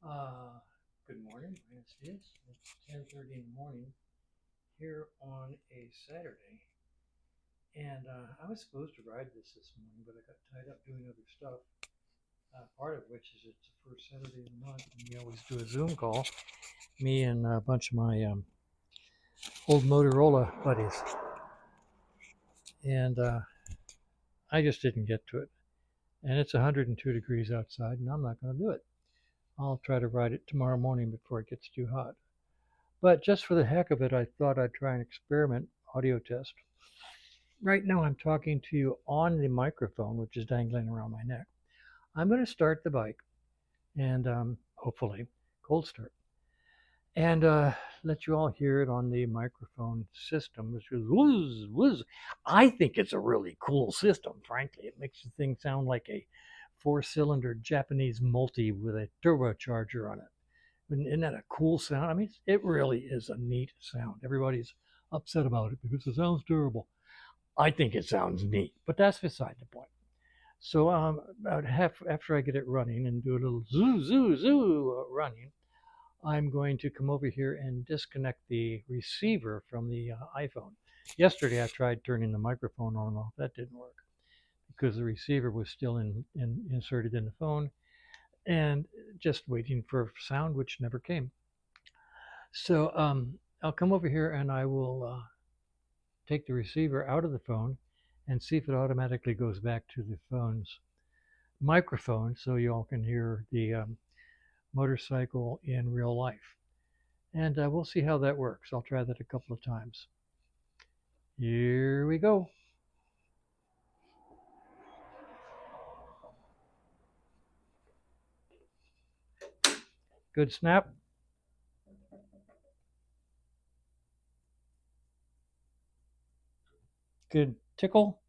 Uh, Good morning. It's 10:30 in the morning here on a Saturday, and I was supposed to ride this morning, but I got tied up doing other stuff. Part of which is it's the first Saturday of the month, and we always do a Zoom call. Me and a bunch of my old Motorola buddies, and I just didn't get to it. And it's 102 degrees outside, and I'm not going to do it. I'll try to ride it tomorrow morning before it gets too hot. But just for the heck of it, I thought I'd try an experiment audio test. Right now, I'm talking to you on the microphone, which is dangling around my neck. I'm going to start the bike and hopefully cold start and let you all hear it on the microphone system, which is whooz, whooz. I think it's a really cool system, frankly. It makes the thing sound like a 4-cylinder Japanese multi with a turbocharger on it. Isn't that a cool sound? I mean, it really is a neat sound. Everybody's upset about it because it sounds terrible. I think it sounds neat, but that's beside the point. So about half after I get it running and do a little zoo, zoo, zoo running, I'm going to come over here and disconnect the receiver from the iPhone. Yesterday I tried turning the microphone on and off. That didn't work because the receiver was still inserted in the phone and just waiting for sound, which never came. So I'll come over here and I will take the receiver out of the phone and see if it automatically goes back to the phone's microphone so you all can hear the motorcycle in real life. And we'll see how that works. I'll try that a couple of times. Here we go. Good snap. Good tickle.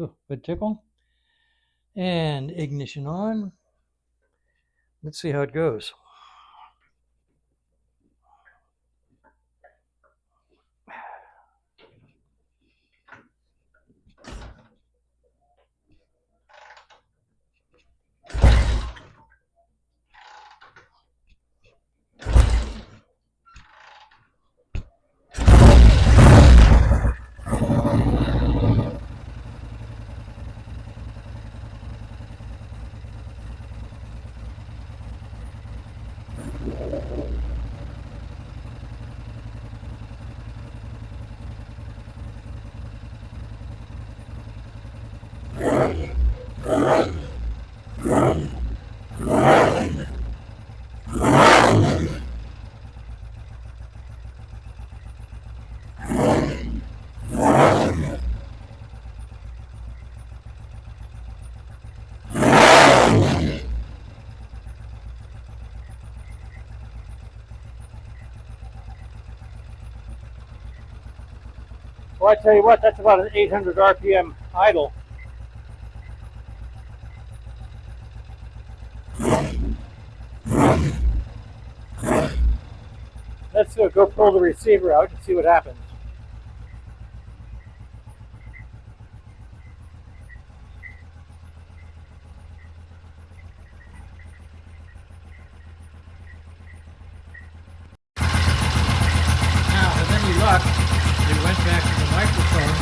Ooh, good tickle. And ignition on. Let's see how it goes. Well, I tell you what, that's about an 800 RPM idle. Let's go pull the receiver out and see what happens. Now, with any luck, it went back to the microphone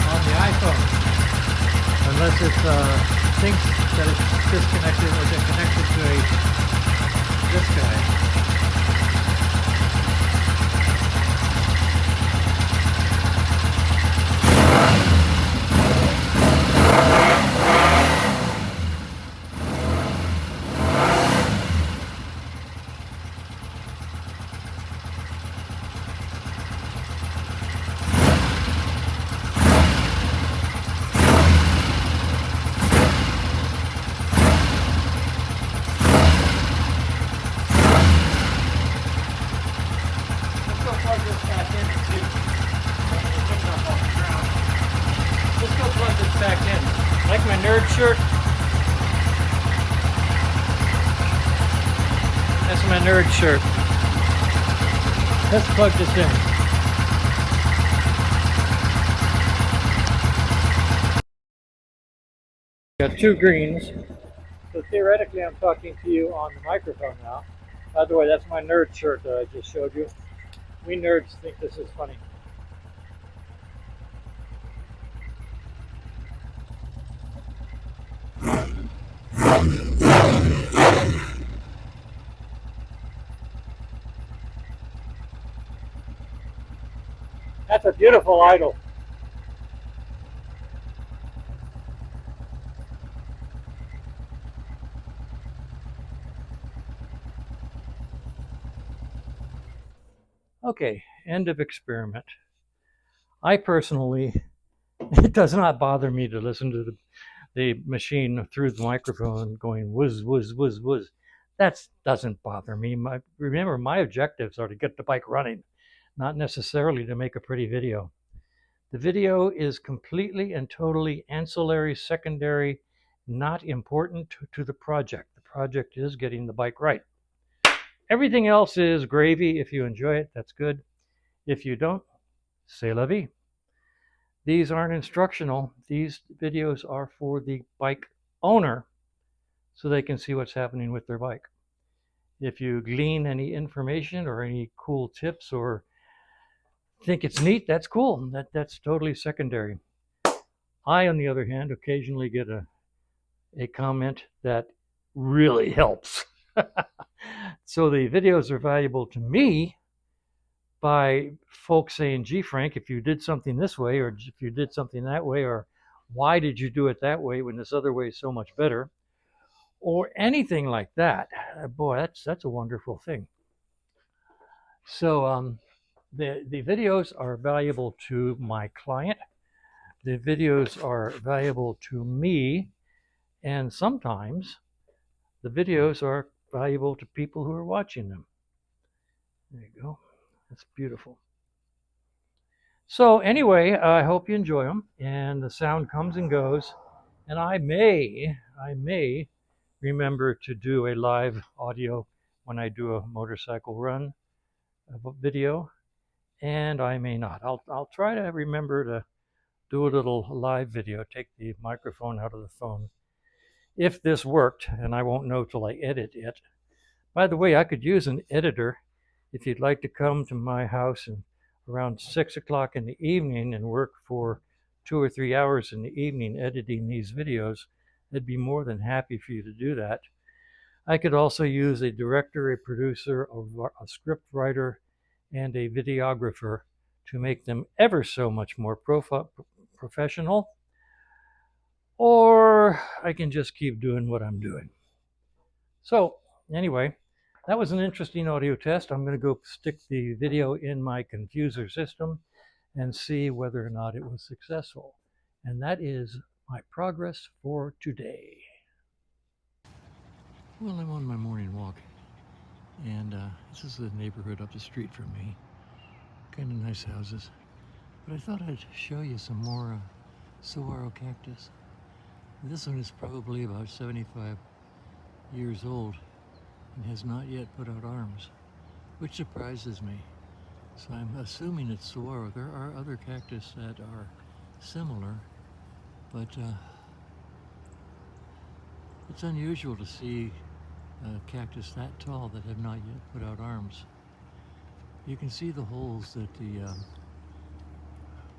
on the iPhone. Unless it thinks that it's disconnected or connected to this guy. Back in. Like my nerd shirt? That's my nerd shirt. Let's plug this in. Got two greens. So theoretically, I'm talking to you on the microphone now. By the way, that's my nerd shirt that I just showed you. We nerds think this is funny. That's a beautiful idol. Okay, end of experiment. I personally, it does not bother me to listen to the machine through the microphone going whiz, whiz, whiz, whiz. That doesn't bother me. Remember, my objectives are to get the bike running, not necessarily to make a pretty video. The video is completely and totally ancillary, secondary, not important to the project. The project is getting the bike right. Everything else is gravy. If you enjoy it, that's good. If you don't, c'est la vie. These aren't instructional. These videos are for the bike owner so they can see what's happening with their bike. If you glean any information or any cool tips or think it's neat, that's cool. That's totally secondary. I, on the other hand, occasionally get a comment that really helps. So the videos are valuable to me by folks saying, gee, Frank, if you did something this way, or if you did something that way, or why did you do it that way when this other way is so much better, or anything like that. Boy, that's a wonderful thing. So the videos are valuable to my client. The videos are valuable to me, and sometimes the videos are valuable to people who are watching them. There you go. That's beautiful. So anyway, I hope you enjoy them, and the sound comes and goes, and I may remember to do a live audio when I do a motorcycle run video, and I may not. I'll try to remember to do a little live video, take the microphone out of the phone. If this worked, and I won't know till I edit it. By the way, I could use an editor if you'd like to come to my house and around 6 o'clock in the evening and work for 2 or 3 hours in the evening editing these videos. I'd be more than happy for you to do that. I could also use a director, a producer, a script writer, and a videographer to make them ever so much more professional. Or I can just keep doing what I'm doing. So anyway, that was an interesting audio test. I'm going to go stick the video in my confuser system and see whether or not it was successful. And that is my progress for today. Well, I'm on my morning walk, and this is the neighborhood up the street from me. Kind of nice houses. But I thought I'd show you some more saguaro cactus. This one is probably about 75 years old and has not yet put out arms, which surprises me. So I'm assuming it's saguaro. There are other cactus that are similar, but it's unusual to see cactus that tall that have not yet put out arms. You can see the holes that the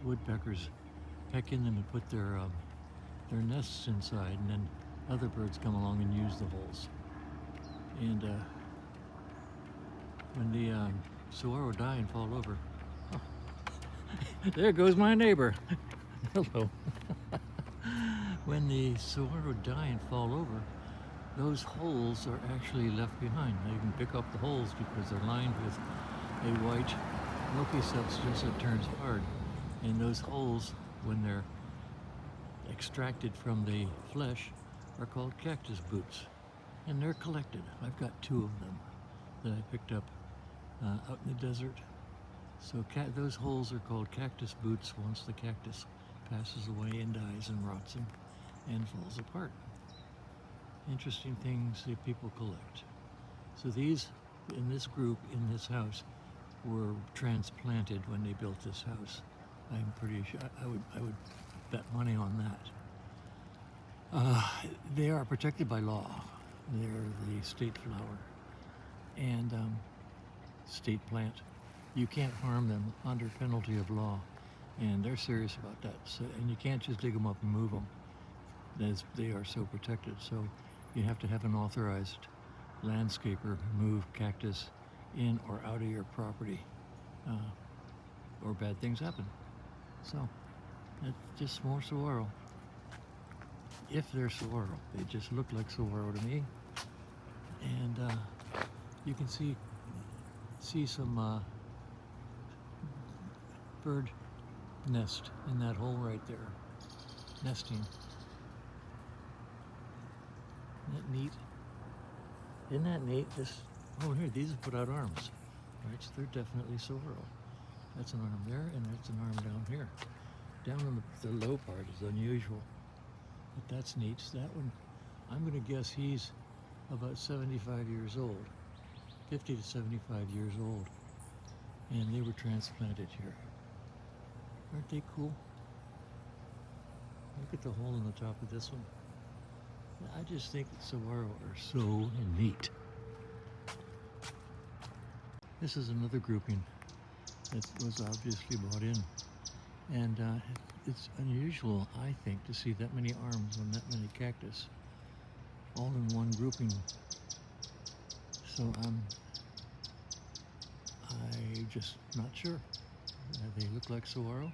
woodpeckers peck in them and put their nests inside, and then other birds come along and use the holes. And when the saguaro die and fall over, oh, there goes my neighbor. Hello. When the saguaro die and fall over, those holes are actually left behind. Now you can pick up the holes because they're lined with a white milky substance that turns hard. And those holes, when they're extracted from the flesh, are called cactus boots. And they're collected. I've got 2 of them that I picked up out in the desert. So those holes are called cactus boots once the cactus passes away and dies and rots and falls apart. Interesting things that people collect. So these, in this group, in this house, were transplanted when they built this house. I'm pretty sure, I would bet money on that. They are protected by law. They're the state flower and state plant. You can't harm them under penalty of law, and they're serious about that. So, and you can't just dig them up and move them. They are so protected. So you have to have an authorized landscaper move cactus in or out of your property, or bad things happen. So it's just more saguaro. If they're saguaro, they just look like saguaro to me. And you can see some bird nest in that hole right there, nesting. Isn't that neat? Isn't that neat? Oh, here, these have put out arms. Right, so they're definitely saguaro. That's an arm there, and that's an arm down here. Down on the low part is unusual, but that's neat. So that one, I'm going to guess he's about 75 years old, 50 to 75 years old, and they were transplanted here. Aren't they cool? Look at the hole in the top of this one. I just think that saguaro are so neat. This is another grouping that was obviously brought in, and it's unusual, I think, to see that many arms on that many cactus all in one grouping. So I'm just not sure. They look like saguaro,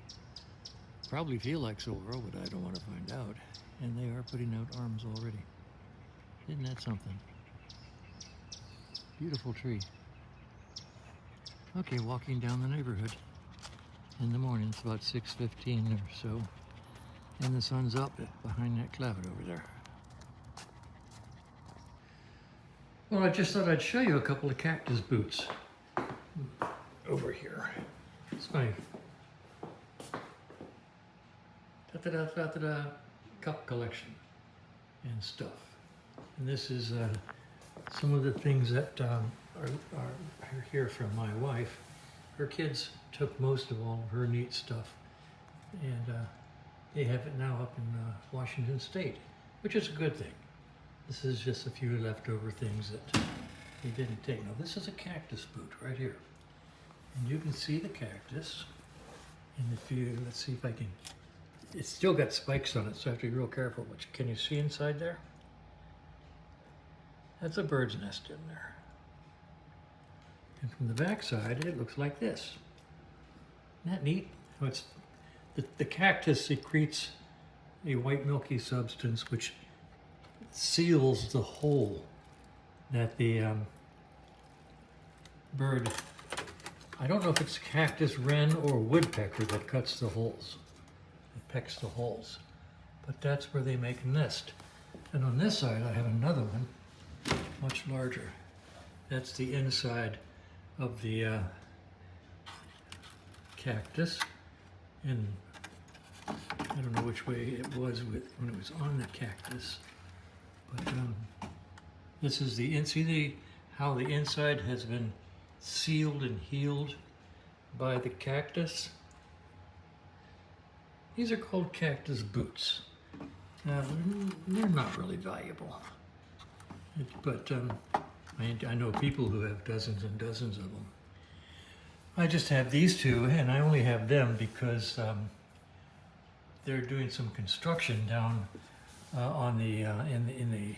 probably feel like saguaro, but I don't want to find out. And they are putting out arms already. Isn't that something? Beautiful tree. Okay, walking down the neighborhood in the morning. It's about 6:15 or so, and the sun's up behind that cloud over there. Well, I just thought I'd show you a couple of cactus boots over here. It's my cup collection and stuff. And this is some of the things that are here from my wife. Her kids took most of all of her neat stuff, and they have it now up in Washington State, which is a good thing. This is just a few leftover things that they didn't take. Now this is a cactus boot right here, and you can see the cactus. And if you, let's see if I can, it's still got spikes on it, so I have to be real careful. But can you see inside there? That's a bird's nest in there. And from the back side, it looks like this. Isn't that neat? Oh, it's, the cactus secretes a white milky substance which seals the hole that the bird, I don't know if it's cactus wren or woodpecker that cuts the holes, it pecks the holes, but that's where they make a nest. And on this side I have another one, much larger. That's the inside of the cactus, and I don't know which way it was when it was on the cactus, but this is how the inside has been sealed and healed by the cactus. These are called cactus boots. They're not really valuable, but I know people who have dozens and dozens of them. I just have these two, and I only have them because they're doing some construction down on the in the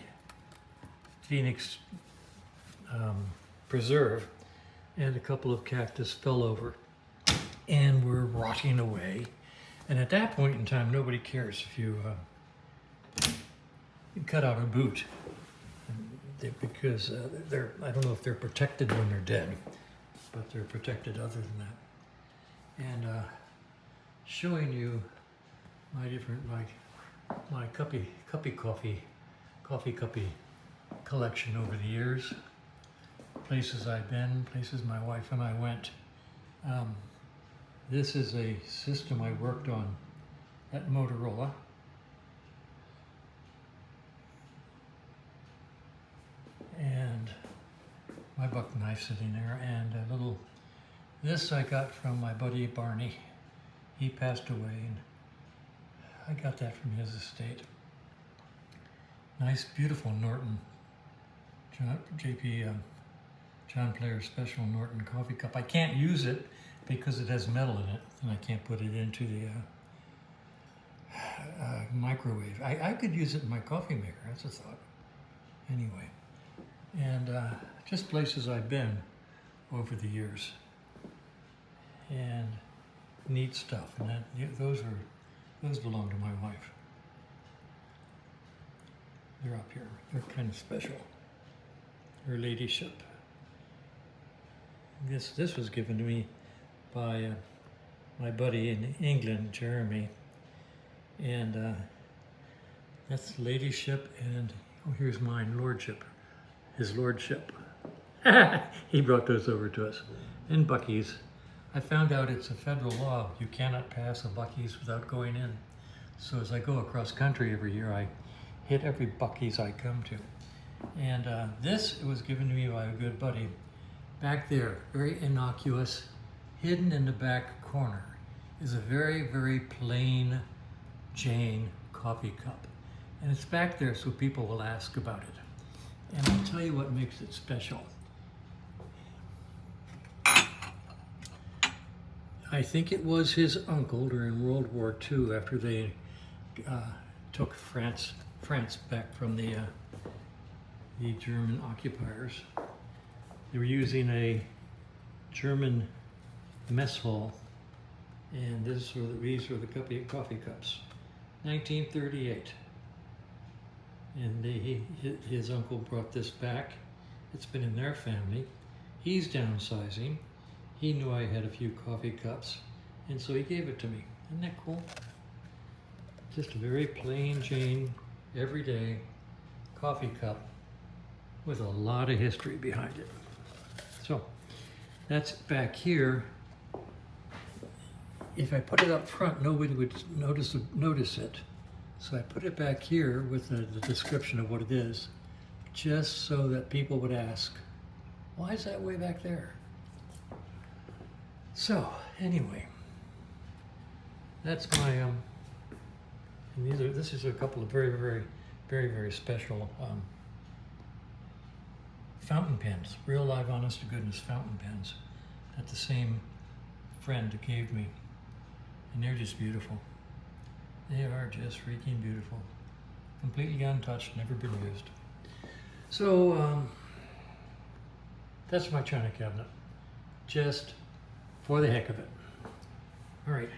Phoenix Preserve, and a couple of cactus fell over and were rotting away. And at that point in time, nobody cares if you cut out a boot, because I don't know if they're protected when they're dead, but they're protected other than that. And showing you my different, my cuppy coffee collection over the years, places I've been, places my wife and I went. This is a system I worked on at Motorola. And my buck knife sitting there, and a little, this I got from my buddy Barney. He passed away, and I got that from his estate. Nice, beautiful Norton, John Player Special Norton coffee cup. I can't use it because it has metal in it, and I can't put it into the microwave. I could use it in my coffee maker, that's a thought. Anyway, and just places I've been over the years. And neat stuff, and those belong to my wife. They're up here. They're kind of special. Her ladyship. This was given to me by my buddy in England, Jeremy, and that's ladyship, and oh, here's mine, lordship. His lordship. He brought those over to us. And Buc-ee's. I found out it's a federal law. You cannot pass a Buc-ee's without going in. So as I go across country every year, I hit every Buc-ee's I come to. And this was given to me by a good buddy. Back there, very innocuous, hidden in the back corner, is a very, very plain Jane coffee cup. And it's back there so people will ask about it. And I'll tell you what makes it special. I think it was his uncle during World War II, after they took France back from the German occupiers. They were using a German mess hall, and these were the coffee cups. 1938, and his uncle brought this back. It's been in their family. He's downsizing. He knew I had a few coffee cups, and so he gave it to me. Isn't that cool? Just a very plain Jane, everyday coffee cup with a lot of history behind it. So that's back here. If I put it up front, nobody would notice it. So I put it back here with the description of what it is, just so that people would ask, why is that way back there? So anyway, that's my and this is a couple of very special fountain pens, real live honest to goodness fountain pens that the same friend gave me, and they're just beautiful. They are just freaking beautiful, completely untouched, never been used. So that's my china cabinet, just for the heck of it. All right.